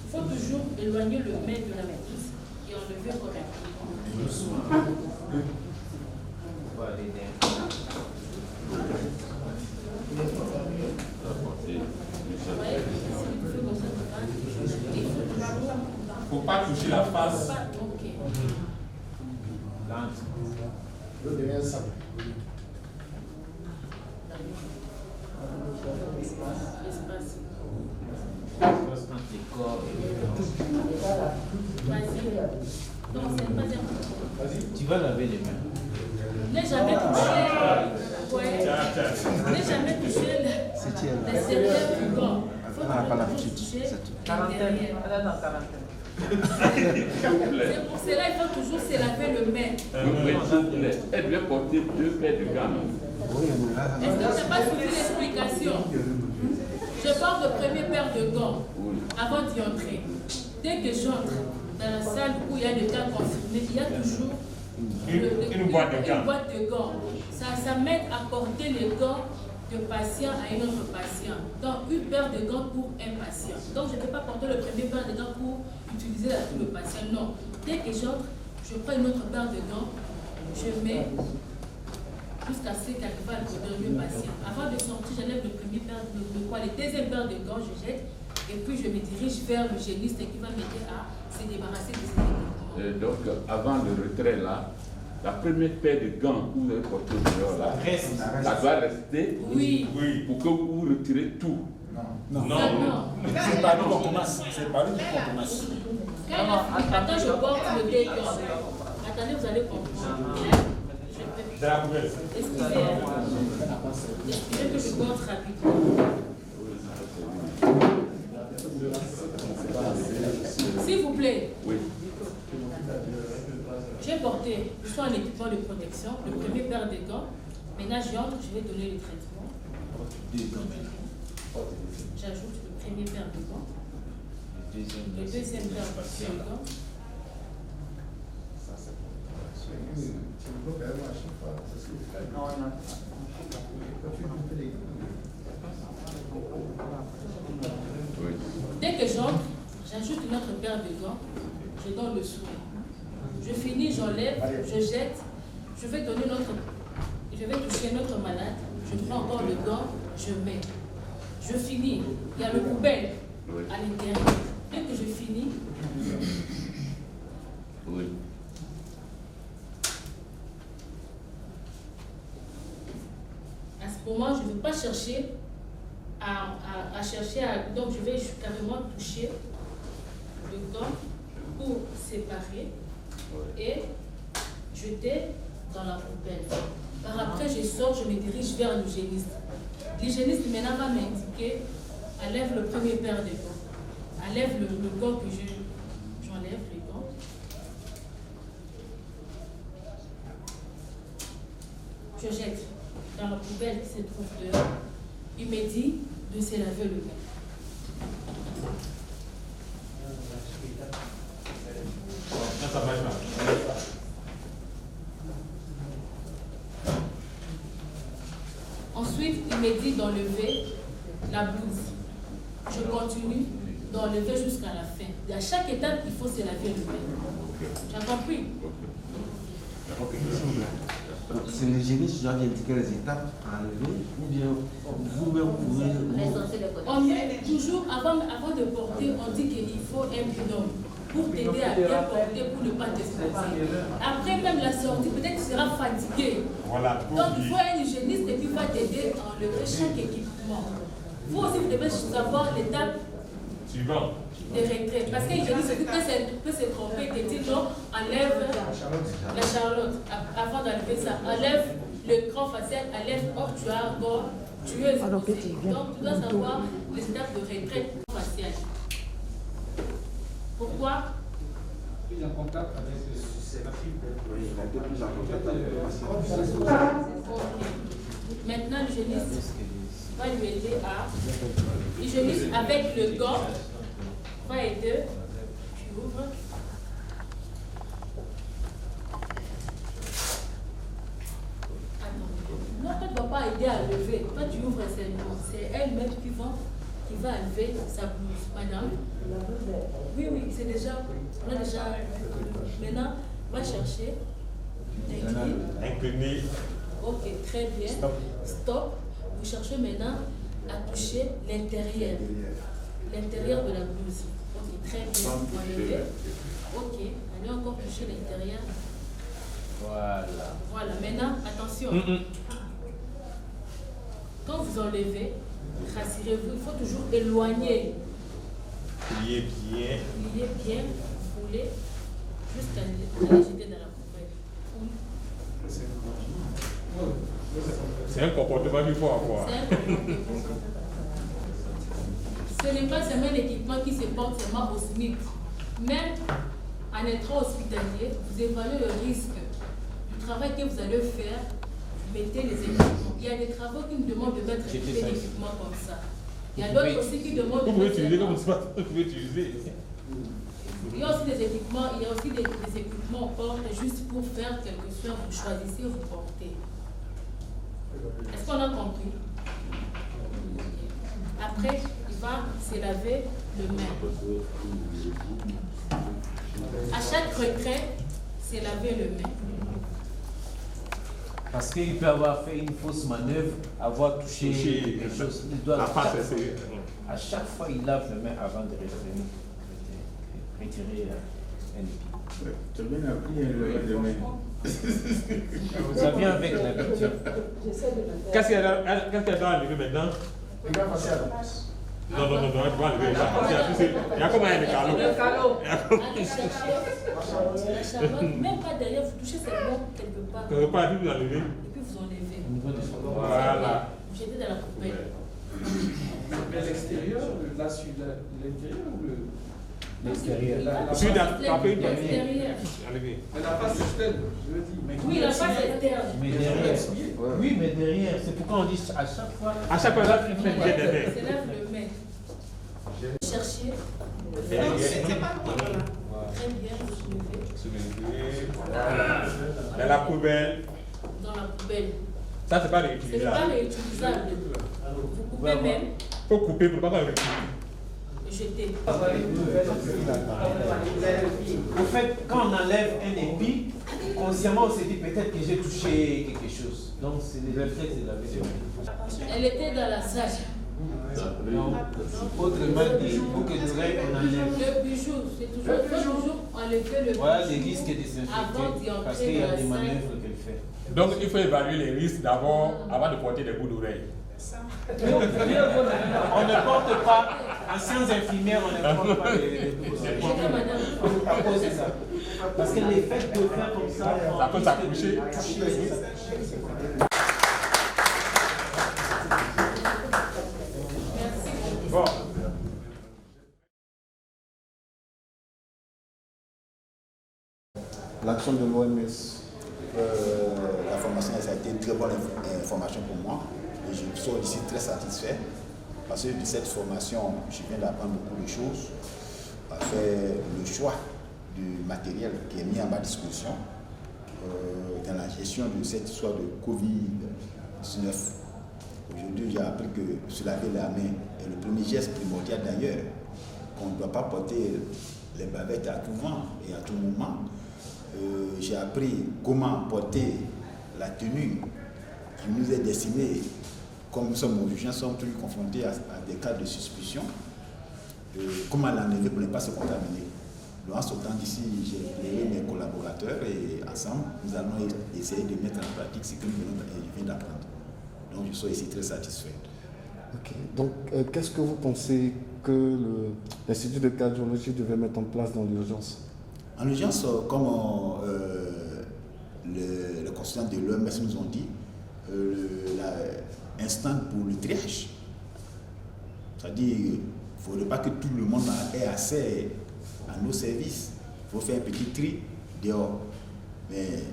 Il faut toujours éloigner le maître de la maîtrise et enlever correctement.
Il ne faut pas toucher la face.
Je deviens ça.
Tu vas laver les mains.
N'ai jamais touché. N'ai jamais touché l'extérieur du corps. C'est pour cela qu'il faut toujours se laver le main.
Elle doit porter 2 paires de gants.
Est-ce que je n'ai pas suivi l'explication? Je porte le premier paire de gants avant d'y entrer. Dès que j'entre dans la salle où il y a des gants confirmés, il y a toujours
une boîte
de gants. Ça m'aide à porter les gants de patient à un autre patient. Donc, une paire de gants pour un patient. Donc, je ne peux pas porter le premier paire de gants pour utiliser à tout le patient. Non. Dès que j'entre, je prends une autre paire de gants, je mets jusqu'à ce qu'arrive à le dernier patient. Avant de sortir, j'enlève le premier paire de quoi, le deuxième paire de gants, je jette, et puis je me dirige vers le géniste qui va m'aider à se débarrasser de ces équipements.
Donc, avant le retrait là, la première paire de gants que vous avez porté dehors là, ça doit rester.
Oui.
Pour que vous retirez tout.
Non. C'est pas nous qu'on commence. C'est pas nous qu'on commence.
Quand je porte le décor, attendez, vous allez comprendre.
C'est la poubelle.
Excusez que je porte rapidement. S'il vous plaît.
Oui.
J'ai porté soit un équipement de protection, le premier paire de gants. Maintenant, j'entre, je vais donner le traitement. J'ajoute le premier paire de gants. Le deuxième paire de gants. Dès que j'entre, j'ajoute une autre paire de gants. Je donne le soin. Je finis, j'enlève, je jette, je vais toucher notre malade, je prends encore le gant, je mets. Je finis, il y a le poubelle à l'intérieur. Dès que je finis, à ce moment, je ne vais pas chercher donc je vais carrément toucher le gant pour séparer et jeter dans la poubelle. Par après, je sors, je me dirige vers l'hygiéniste. L'hygiéniste maintenant va m'indiquer, enlève le premier paire de gants. Enlève le gant que j'enlève le gant. Je jette dans la poubelle qui se trouve dehors. Il me dit de se laver le main. me dit d'enlever la blouse. Je continue d'enlever jusqu'à la fin. Et à chaque étape, il faut se laver le main. Tu as compris?
Donc, c'est l'hygiéniste qui doit indiquer les étapes à enlever ou bien vous-même pouvez...
On met toujours, avant de porter, on dit qu'il faut un binôme pour t'aider à bien porter, pour ne pas t'exposer. Après même la sortie, peut-être tu seras fatigué.
Voilà.
Donc il faut un hygiéniste et puis va t'aider à enlever chaque équipement. Vous aussi, vous devez savoir l'étape
suivante
de retrait. Parce qu'un hygiéniste peut se tromper et te dire non, enlève la charlotte avant d'enlever ça. Enlève le cran facial, enlève, or tu as encore tueuse. Donc tu dois savoir les étapes de retrait facial. Pourquoi?
Plus en contact avec
Oui, il a été plus en contact avec le patient.
Maintenant, l'hygiéniste va lui aider à... L'hygiéniste avec le gant va aider. Tu ouvres. Attends. Non, toi, tu ne vas pas aider à lever. Toi, tu ouvres seulement. C'est elle-même qui va enlever sa blouse. Madame? Oui, c'est déjà... On a déjà... Maintenant, va chercher.
Incliné.
Ok, très bien. Stop. Vous cherchez maintenant à toucher l'intérieur. L'intérieur de la blouse. Ok, très bien. Vous enlevez. Ok, allez encore toucher l'intérieur.
Voilà.
Voilà, maintenant, attention. Quand vous enlevez, rassurez-vous, il faut toujours éloigner.
Pliez bien.
Pliez bien, foulez, juste à la jeter dans la poubelle.
C'est un comportement qu'il faut avoir.
Ce n'est pas seulement l'équipement qui se porte seulement au SMIC. Même en étant hospitalier, vous évaluez le risque du travail que vous allez faire. Vous mettez les équipements. Il y a des travaux qui nous demandent de mettre des équipements comme ça. Il y a d'autres aussi qui demandent de mettre... Vous pouvez utiliser comme ça. Vous pouvez utiliser. Il y a aussi des équipements, des équipements on porte juste pour faire quelque chose. Vous choisissez, vous portez. Est-ce qu'on a compris? Après, il va se laver le main. À chaque retrait, c'est laver le main.
Parce qu'il peut avoir fait une fausse manœuvre, avoir touché quelque chose. Il doit à chaque fois, il lave le main avant de retirer un épi.
Tu as bien appris le main.
Ça vient avec l'habitude.
Qu'est-ce qu'il y a dans enlever maintenant?
Les gars, passez à la
Non, tu vas enlever. Il y a comme un calot.
Le calot. Allez chercher la charlotte, même pas derrière, vous touchez seulement quelque part.
Quelque part, puis vous enlevez.
Et puis vous enlevez.
Voilà.
Vous jetez dans la poubelle.
Mais l'extérieur, là sur l'intérieur ou le...
L'extérieur.
L'extérieur.
Mais la face externe, je veux dire.
Oui, la face externe.
Mais derrière. Oui, mais derrière. C'est pourquoi on dit à chaque fois.
À chaque fois, là, tu fais des mains.
C'est là le main. Cherchez.
C'est pas bon.
Très bien, vous soulevez.
Dans la poubelle.
Dans la poubelle.
Ça, c'est pas
Ce n'est
réutilisable.
pas réutilisable. Vous coupez même.
Il faut couper pour ne pas réutiliser.
Jeter.
En fait, quand on enlève un épi, consciemment on se dit peut-être que j'ai touché quelque chose. Donc c'est le réflexe de laver les mains.
Elle était dans la salle.
Autrement dit, pour que l'oreille on enlève.
Le bijou, c'est toujours enlever le bijou.
Voilà les risques de désinfecter parce qu'il y a des manœuvres qu'elle fait.
Donc, il faut évaluer les risques d'abord avant de porter des bouts d'oreilles.
On ne porte pas, en sciences infirmières, on ne porte pas les à cause de ça. Parce que les faits de faire comme ça,
ça peut s'accoucher. Bon.
L'action de l'OMS, la formation, ça a été une très bonne information pour moi. Et je sors d'ici très satisfait. Parce que de cette formation, je viens d'apprendre beaucoup de choses. À faire le choix du matériel qui est mis à ma disposition dans la gestion de cette histoire de Covid-19. Aujourd'hui, j'ai appris que se laver la main est le premier geste primordial d'ailleurs, qu'on ne doit pas porter les bavettes à tout vent et à tout moment. J'ai appris comment porter la tenue qui nous est destinée. Comme nous sommes urgents, nous sommes toujours confrontés à des cas de suspicion. Comment l'enlever pour ne pas se contaminer. Donc, en sortant d'ici, j'ai éclairé mes collaborateurs et ensemble, nous allons essayer de mettre en pratique ce que nous venons d'apprendre. Donc, je suis ici très satisfait.
Ok. Donc, qu'est-ce que vous pensez que l'Institut de cardiologie devait mettre en place dans l'urgence?
En urgence, comme le consultant de l'OMS nous ont dit, l'instant pour le triage. C'est-à-dire, il ne faudrait pas que tout le monde ait accès à nos services. Il faut faire un petit tri dehors. Mais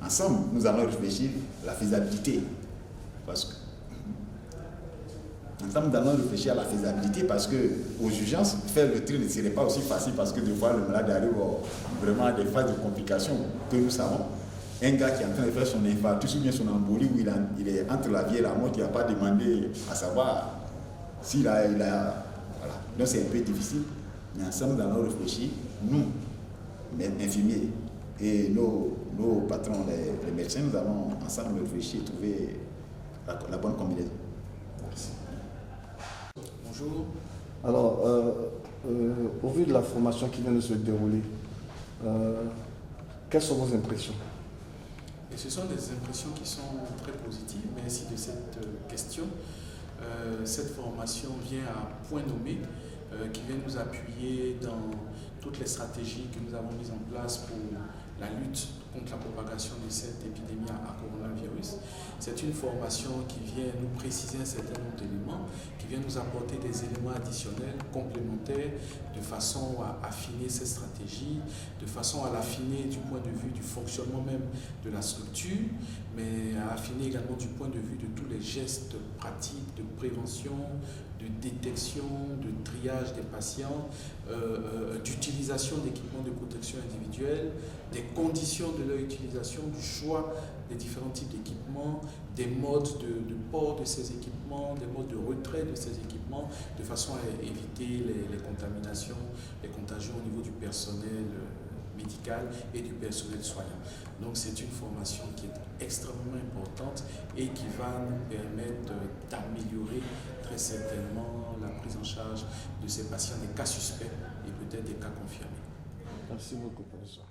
ensemble, nous allons réfléchir à la faisabilité. Ensemble, nous allons réfléchir à la faisabilité parce qu'aux urgences, faire le tri ne serait pas aussi facile parce que des fois, le malade arrive vraiment à des phases de complications que nous savons. Un gars qui est en train de faire son infarctus ou bien son embolie où il est entre la vie et la mort, il n'a pas demandé à savoir s'il a voilà. Donc c'est un peu difficile. Mais ensemble, nous allons réfléchir, nous, infirmiers et nos patrons, les médecins, nous allons ensemble réfléchir et trouver la bonne combinaison.
Merci.
Bonjour.
Alors, au vu de la formation qui vient de se dérouler, quelles sont vos impressions?
Et ce sont des impressions qui sont très positives. Merci de cette question. Cette formation vient à point nommé, qui vient nous appuyer dans toutes les stratégies que nous avons mises en place pour la lutte contre la propagation de cette épidémie à coronavirus. C'est une formation qui vient nous préciser un certain nombre d'éléments, qui vient nous apporter des éléments additionnels, complémentaires, de façon à affiner ces stratégies, de façon à l'affiner du point de vue du fonctionnement même de la structure, mais à affiner également du point de vue de tous les gestes pratiques de prévention, de détection, de triage des patients, d'utilisation d'équipements de protection individuelle, des conditions de leur utilisation, du choix des différents types d'équipements, des modes de port de ces équipements, des modes de retrait de ces équipements, de façon à éviter les contaminations, les contagions au niveau du personnel médical et du personnel soignant. Donc c'est une formation qui est extrêmement importante et qui va nous permettre d'améliorer très certainement la prise en charge de ces patients, des cas suspects et peut-être des cas confirmés.
Merci beaucoup, professeur.